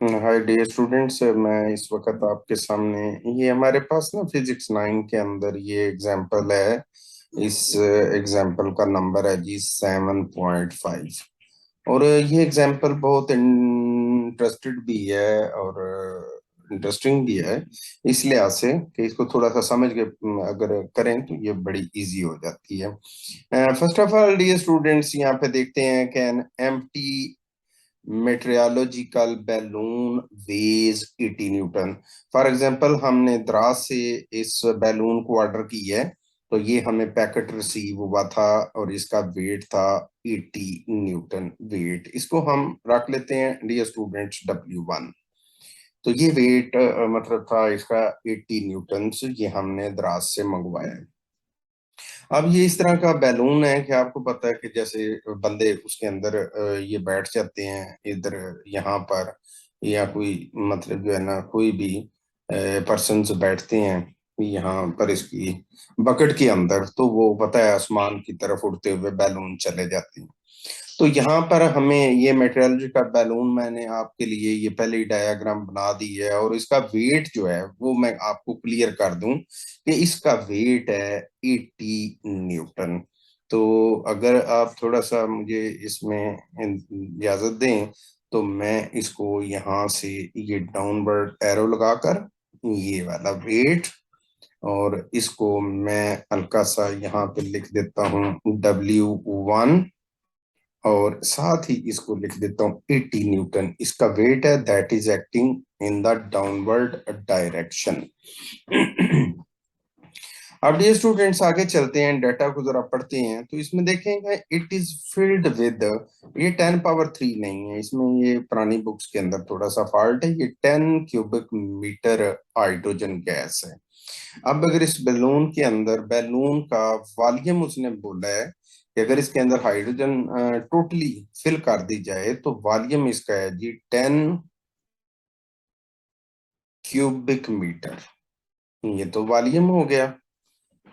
Hi dear students, मैं इस वक्त आपके सामने ये हमारे पास ना फिजिक्स 9 के अंदर ये एग्जांपल है। इस एग्जांपल का नंबर है जी 7.5। और ये एग्जांपल बहुत इंटरेस्टेड भी है और इंटरेस्टिंग भी है, इस लिहाज से कि इसको थोड़ा सा समझ के अगर करें तो ये बड़ी इजी हो जाती है। First of all dear students, यहाँ पे देखते हैं कि an empty meteorological balloon weighs 80 newton. For example हमने द्रास से इस बैलून को ऑर्डर की है, तो ये हमें पैकेट रिसीव हुआ था और इसका वेट था 80 न्यूटन वेट। इसको हम रख लेते हैं डियर स्टूडेंट्स W1। तो ये वेट मतलब था इसका 80 न्यूटन, ये हमने द्रास से मंगवाया है। अब ये इस तरह का बैलून है कि आपको पता है कि जैसे बंदे उसके अंदर ये बैठ जाते हैं इधर यहाँ पर, या कोई मतलब जो है ना कोई भी पर्सन बैठते हैं यहाँ पर इसकी बकेट के अंदर, तो वो पता है आसमान की तरफ उड़ते हुए बैलून चले जाते हैं। तो यहाँ पर हमें ये मेटेरियल का बैलून मैंने आपके लिए ये पहले ही डायग्राम बना दी है, और इसका वेट जो है वो मैं आपको क्लियर कर दूं कि इसका वेट है 80 न्यूटन। तो अगर आप थोड़ा सा मुझे इसमें इजाजत दें तो मैं इसको यहाँ से ये डाउनवर्ड एरो लगाकर ये वाला वेट, और इसको मैं हल्का सा यहाँ पे लिख देता हूँ W1, और साथ ही इसको लिख देता हूँ 80 न्यूटन इसका वेट है, that is acting in the downward direction. अब ये स्टूडेंट्स आगे चलते हैं, डाटा को जरा पढ़ते हैं, तो इसमें देखेंगे इट इज फिल्ड विद, ये 10 पावर 3 नहीं है, इसमें ये पुरानी बुक्स के अंदर थोड़ा सा फॉल्ट है, ये 10 क्यूबिक मीटर हाइड्रोजन गैस है। अब अगर इस बैलून के अंदर बैलून का वॉल्यूम उसने बोला है कि अगर इसके अंदर हाइड्रोजन टोटली फिल कर दी जाए तो वॉल्यूम इसका है जी 10 क्यूबिक मीटर। ये तो वॉल्यूम हो गया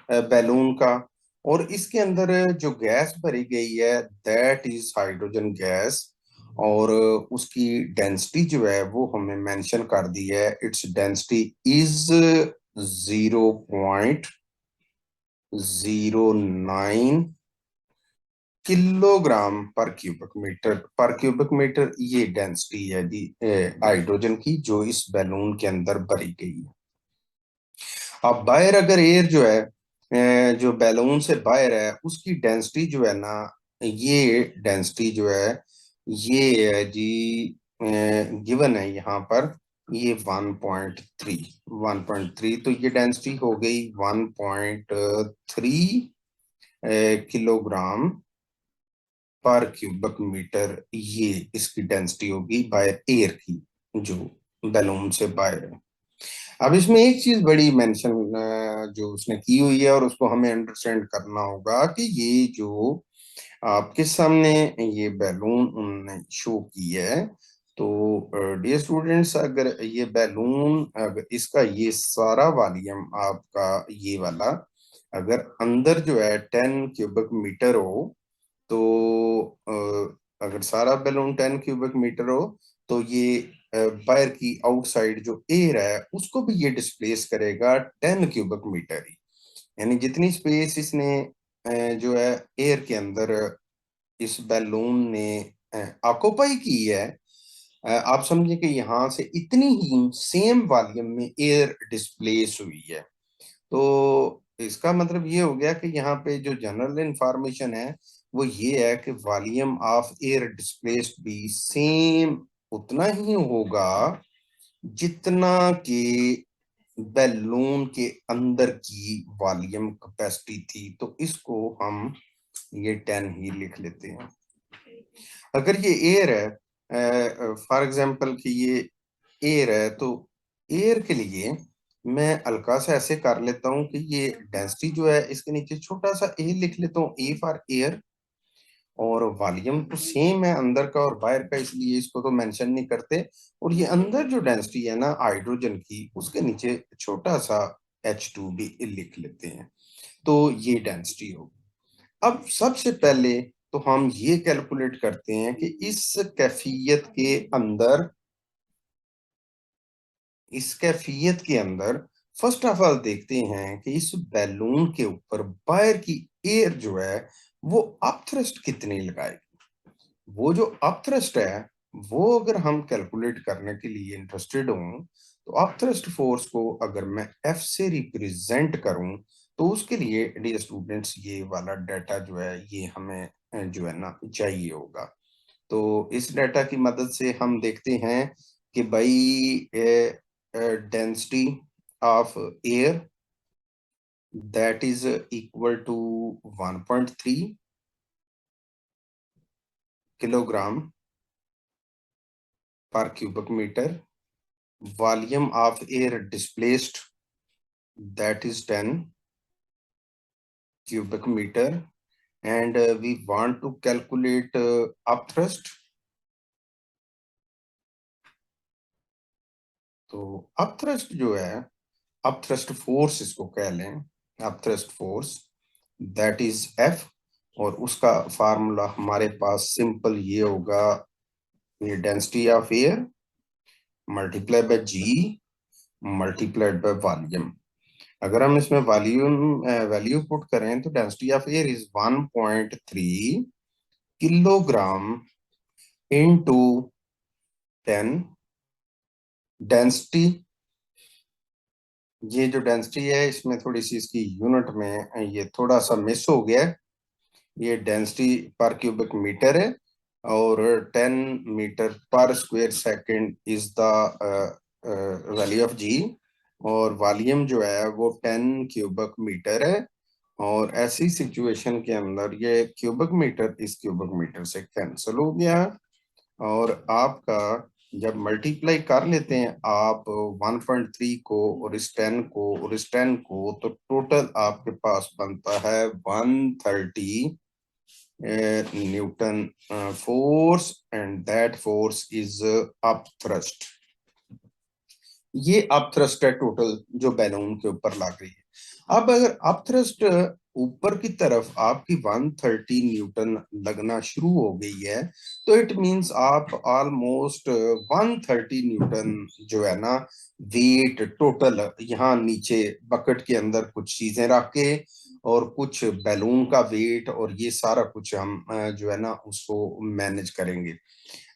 बैलून का। और इसके अंदर जो गैस भरी गई है दैट इज हाइड्रोजन गैस, और उसकी डेंसिटी जो है वो हमें मेंशन कर दी है, its density is 0.09 kilogram per cubic metre ये डेंसिटी है जी हाइड्रोजन की जो इस बैलून के अंदर भरी गई है। अब बाहर अगर एयर जो है जो बैलून से बाहर है उसकी डेंसिटी जो है ना, ये डेंसिटी जो है ये है जी गिवन है यहाँ पर, ये 1.3 तो ये डेंसिटी हो गई 1.3 किलोग्राम पर क्यूबिक मीटर, ये इसकी डेंसिटी होगी बाय एयर की जो बैलून से बाहर है। अब इसमें एक चीज बड़ी मेंशन जो उसने की हुई है और उसको हमें अंडरस्टैंड करना होगा कि ये जो आपके सामने ये बैलून उन्होंने शो की है, तो डियर स्टूडेंट्स अगर ये बैलून अगर इसका ये सारा वॉल्यूम आपका ये वाला अगर अंदर जो है 10 क्यूबिक मीटर हो, तो अगर सारा बैलून 10 क्यूबिक मीटर हो तो ये बाहर की आउटसाइड जो एयर है उसको भी ये डिस्प्लेस करेगा 10 क्यूबिक मीटर ही। यानी जितनी स्पेस इसने जो है एयर के अंदर इस बैलून ने ऑक्युपाई की है, आप समझिए कि यहाँ से इतनी ही सेम वॉल्यूम में एयर डिस्प्लेस हुई है। तो इसका मतलब ये हो गया कि यहाँ पे जो जनरल इंफॉर्मेशन है वो ये है कि वॉल्यूम ऑफ एयर डिस्प्लेस्ड भी सेम उतना ही होगा जितना कि बैलून के अंदर की वॉल्यूम कैपेसिटी थी। तो इसको हम ये 10 ही लिख लेते हैं। अगर ये एयर है फॉर एग्जांपल कि ये एयर है, तो एयर के लिए मैं हल्का सा ऐसे कर लेता हूँ कि ये डेंसिटी जो है इसके नीचे छोटा सा ए लिख लेता हूँ, ए फॉर एयर। और वॉल्यूम तो सेम है अंदर का और बाहर का, इसलिए इसको तो मेंशन नहीं करते। और ये अंदर जो डेंसिटी है ना हाइड्रोजन की, उसके नीचे छोटा सा H2 भी लिख लेते हैं। तो ये डेंसिटी होगी। अब सबसे पहले तो हम ये कैलकुलेट करते हैं कि इस कैफियत के अंदर इस कैफियत के अंदर फर्स्ट ऑफ ऑल देखते हैं कि इस बैलून के ऊपर बाहर की एयर जो है वो अपथ्रस्ट कितनी लगाएगी। वो जो अपथ्रस्ट है वो अगर हम कैलकुलेट करने के लिए इंटरेस्टेड हूं तो अपथ्रस्ट फोर्स को अगर मैं एफ से रिप्रेजेंट करूं तो उसके लिए डियर स्टूडेंट्स ये वाला डाटा जो है ये हमें जो है ना चाहिए होगा। तो इस डाटा की मदद से हम देखते हैं कि भाई density of air that is equal to 1.3 kilogram per cubic metre, volume of air displaced that is 10 cubic meter, and we want to calculate upthrust. तो अपथ्रस्ट जो है अपथ्रस्ट फोर्स इसको कह लें, upthrust force that is F, और उसका formula हमारे पास सिंपल ये होगा, ये density of air multiply by G multiplied by volume. अगर हम इसमें वॉल्यूम वैल्यू पुट करें तो density of air is 1.3 kilogram into 10। Density, ये जो डेंसिटी है इसमें थोड़ी सी इसकी यूनिट में ये थोड़ा सा मिस हो गया है। ये डेंसिटी पर क्यूबिक मीटर है और 10 metre per square second is the value of g, और वॉल्यूम जो है वो 10 क्यूबिक मीटर है। और ऐसी सिचुएशन के अंदर ये क्यूबिक मीटर इस क्यूबिक मीटर से कैंसिल हो गया, और आपका जब मल्टीप्लाई कर लेते हैं आप 1.3 को और इस 10 को और इस 10 को, तो टोटल आपके पास बनता है 130 Newton force, and that force is up thrust. ये अप थ्रस्ट है टोटल जो बैलून के ऊपर लग रही है। अब अगर अप थ्रस्ट ऊपर की तरफ आपकी 130 न्यूटन लगना शुरू हो गई है तो इट मींस आप ऑलमोस्ट 130 न्यूटन जो है ना वेट टोटल यहाँ नीचे बकेट के अंदर कुछ चीजें रख के और कुछ बैलून का वेट और ये सारा कुछ हम जो है ना उसको मैनेज करेंगे।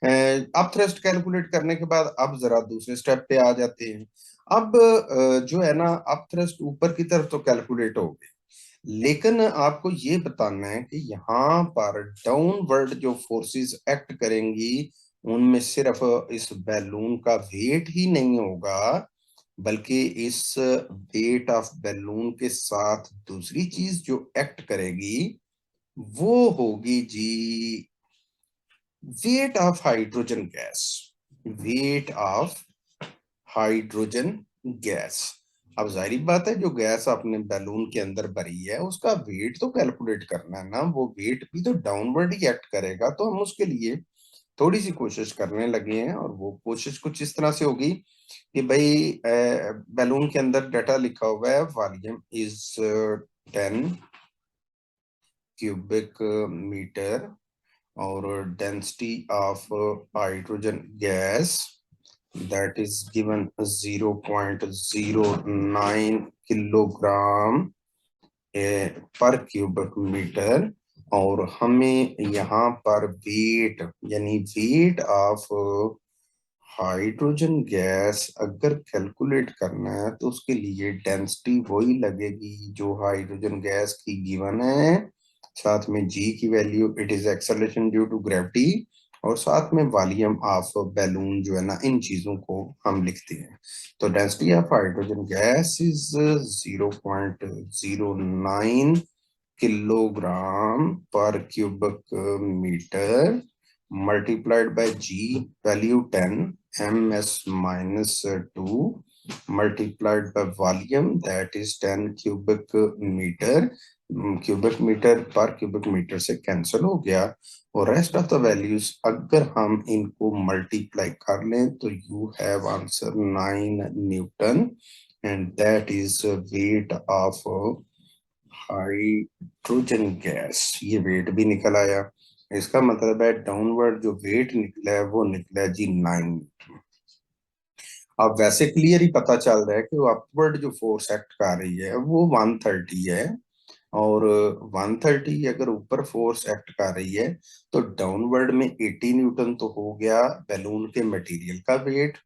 अब थ्रस्ट कैलकुलेट करने के बाद अब जरा दूसरे स्टेप पे आ जाते हैं। अब जो है ना अब थ्रस्ट ऊपर की तरफ तो कैलकुलेट हो गए, लेकिन आपको ये बताना है कि यहाँ पर डाउनवर्ड जो फोर्सेस एक्ट करेंगी उनमें सिर्फ इस बैलून का वेट ही नहीं होगा, बल्कि इस वेट ऑफ बैलून के साथ दूसरी चीज जो एक्ट करेगी वो होगी g weight of hydrogen gas. Weight of hydrogen gas. अब जाहिर बात है जो गैस आपने बैलून के अंदर भरी है उसका वेट तो कैलकुलेट करना है ना, वो वेट भी तो डाउनवर्ड ही एक्ट करेगा। तो हम उसके लिए थोड़ी सी कोशिश करने लगे हैं, और वो कोशिश कुछ इस तरह से होगी कि भाई बैलून के अंदर डाटा लिखा हुआ है वॉल्यूम इज 10 क्यूबिक मीटर और density of hydrogen gas that is given 0.09 kilogram per cubic metre. और हमें यहाँ पर वेट यानी वेट ऑफ हाइड्रोजन गैस अगर कैलकुलेट करना है तो उसके लिए डेंसिटी वही लगेगी जो हाइड्रोजन गैस की गिवन है, साथ में जी की value it is acceleration due to gravity, और साथ में वॉल्यूम ऑफ बैलून जो है ना, इन चीजों को हम लिखते हैं। तो density of hydrogen gas is 0.09 kilogram per cubic metre multiplied by G value 10 ms minus 2 multiplied by volume that is 10 cubic meter। Cubic metre पर क्यूबिक मीटर से कैंसिल हो गया, और रेस्ट ऑफ द वैल्यूज अगर हम इनको multiply कर लें तो you have answer 9 Newton, and that is wait of hydrogen gas. ये वेट भी निकल आया, इसका मतलब है डाउनवर्ड जो वेट निकला है वो निकला है जी 9 न्यूटन। अब वैसे क्लियर ही पता चल रहा है कि वो अपवर्ड जो फोर्स एक्ट कर रही है वो 130 है, और 130 अगर ऊपर फोर्स एक्ट कर रही है तो डाउनवर्ड में 80 न्यूटन तो हो गया बैलून के मटेरियल का वेट,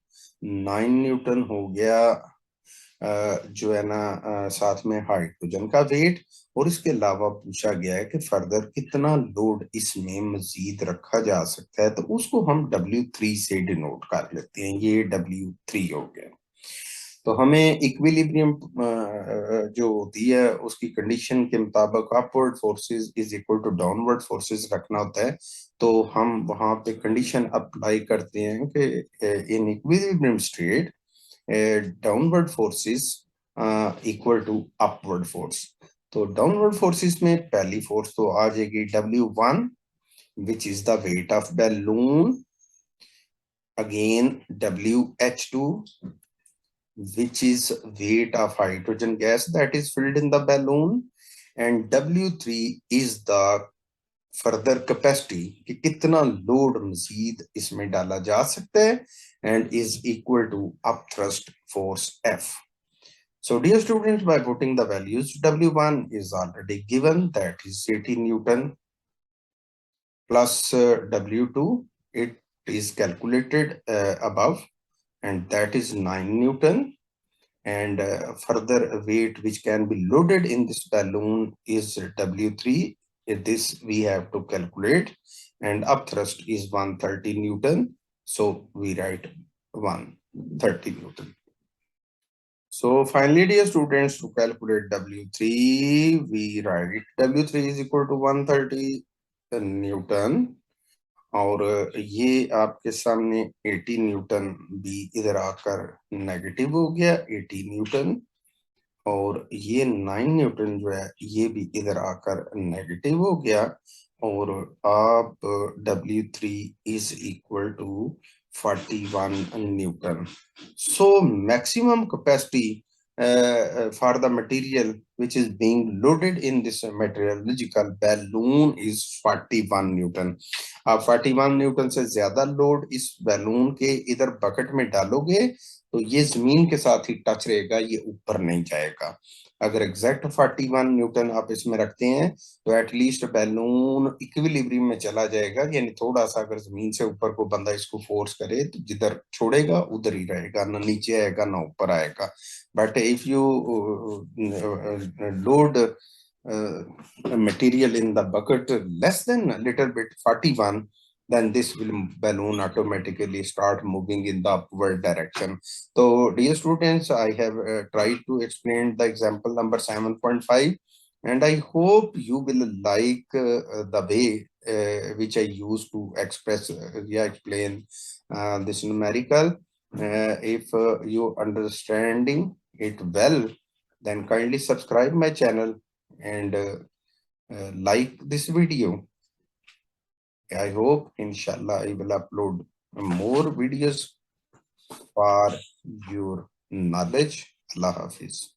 9 न्यूटन हो गया जो है ना साथ में हाइड्रोजन का वेट। और इसके अलावा पूछा गया है कि फर्दर कितना लोड इसमें मजीद रखा जा सकता है, तो उसको हम W3 से डिनोट कर लेते हैं। ये W3 हो गया। तो हमें इक्विलिब्रियम जो होती है उसकी कंडीशन के मुताबिक upward forces is equal to downward forces रखना होता है। तो हम वहां पे कंडीशन अप्लाई करते हैं कि in equilibrium state downward forces equal to upward force. तो डाउनवर्ड फोर्सेस में पहली फोर्स तो आ जाएगी W1 which is the weight of balloon, again WH2 which is weight of hydrogen gas that is filled in the balloon, and W3 is the further capacity कि कितना load मजीद इसमें डाला जा सकता है, and is equal to upthrust force F. So dear students, by putting the values, W1 is already given, that is 18 Newton plus W2, it is calculated above, and that is 9 Newton. And further weight which can be loaded in this balloon is W3. This we have to calculate, and upthrust is 130 Newton. So we write 130 Newton. So finally, dear students, to calculate W3, we write W3 is equal to 130 Newton. और ये आपके सामने 80 Newton भी इधर आकर negative हो गया, 80 Newton. और ये 9 न्यूटन जो है ये भी इधर आकर नेगेटिव हो गया। और आप W3 is equal to 41 newton. So maximum capacity for the material which is being loaded in this meteorological balloon is 41 Newton. आप 41 न्यूटन से ज्यादा लोड इस बैलून के इधर बकेट में डालोगे तो ये जमीन के साथ ही टच रहेगा, ये ऊपर नहीं जाएगा। अगर एग्जैक्ट 41 न्यूटन आप इसमें रखते हैं तो एटलीस्ट बैलून इक्विलिब्रियम में चला जाएगा, यानी थोड़ा सा अगर जमीन से ऊपर को बंदा इसको फोर्स करे तो जिधर छोड़ेगा उधर ही रहेगा, ना नीचे आएगा ना ऊपर आएगा। But if you load material in the bucket less than a little bit 41, then this will balloon automatically start moving in the upward direction. So dear students, I have tried to explain the example number 7.5, and I hope you will like the way which I use to express explain this numerical. If you understanding it well, then kindly subscribe my channel and like this video. I hope inshallah I will upload more videos for your knowledge. Allah Hafiz.